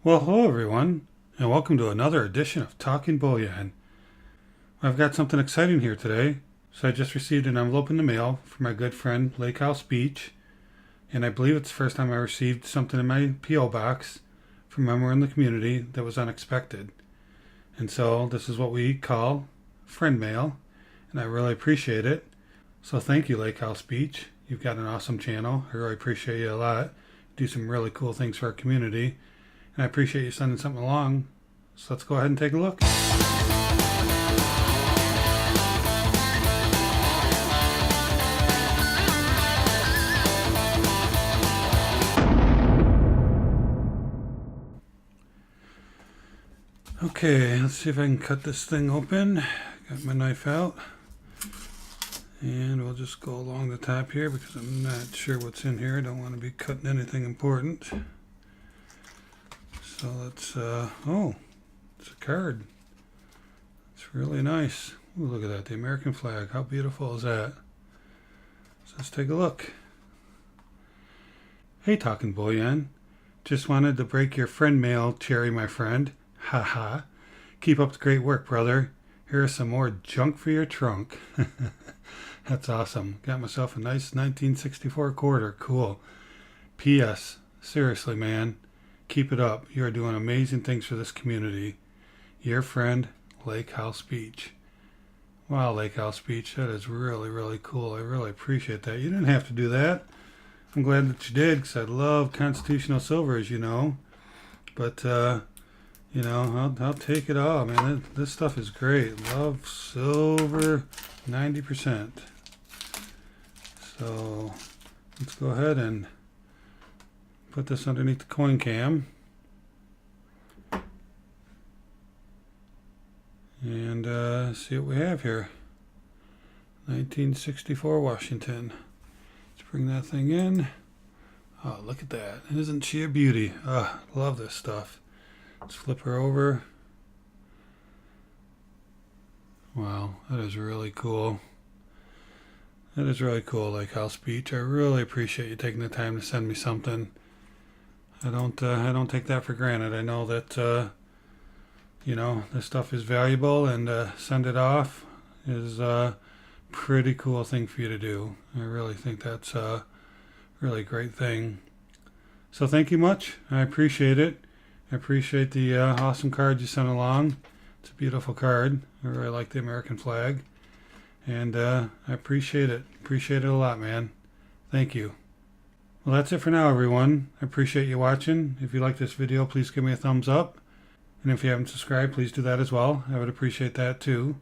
Well, hello everyone, and welcome to another edition of Talking Bullion. I've got something exciting here today. So I just received an envelope in the mail from my good friend Lakehousebeach, and I believe it's the first time I received something in my P.O. box from a member in the community that was unexpected. And so this is what we call friend mail, and I really appreciate it. So thank you, Lakehousebeach. You've got an awesome channel. I really appreciate you a lot. You do some really cool things for our community. And I appreciate you sending something along. So let's go ahead and take a look. Okay, let's see if I can cut this thing open. Got my knife out. And we'll just go along the top here because I'm not sure what's in here. I don't want to be cutting anything important. So let's, oh, it's a card. It's really nice. Ooh, look at that, the American flag. How beautiful is that? So let's take a look. Hey, Talking Bullion. Just wanted to break your friend mail, Cherry, my friend. Haha. Keep up the great work, brother. Here's some more junk for your trunk. That's awesome. Got myself a nice 1964 quarter. Cool. P.S. Seriously, man. Keep it up. You are doing amazing things for this community. Your friend, Lakehousebeach. Wow, Lakehousebeach. That is really, really cool. I really appreciate that. You didn't have to do that. I'm glad that you did because I love Constitutional Silver, as you know. But, you know, I'll take it all, man. This stuff is great. Love silver 90%. So let's go ahead and put this underneath the coin cam. And see what we have here. 1964 Washington. Let's bring that thing in. Oh, look at that. Isn't she a beauty? Love this stuff. Let's flip her over. Wow, that is really cool. That is really cool, Lakehousebeach. I really appreciate you taking the time to send me something. I don't take that for granted. I know that, you know, this stuff is valuable, and send it off is a pretty cool thing for you to do. I really think that's a really great thing. So thank you much. I appreciate it. I appreciate the awesome card you sent along. It's a beautiful card. I really like the American flag. And I appreciate it. Appreciate it a lot, man. Thank you. Well, that's it for now, everyone. I appreciate you watching. If you like this video, please give me a thumbs up. And if you haven't subscribed, please do that as well. I would appreciate that too.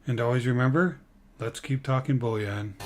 And always remember, let's keep talking bullion.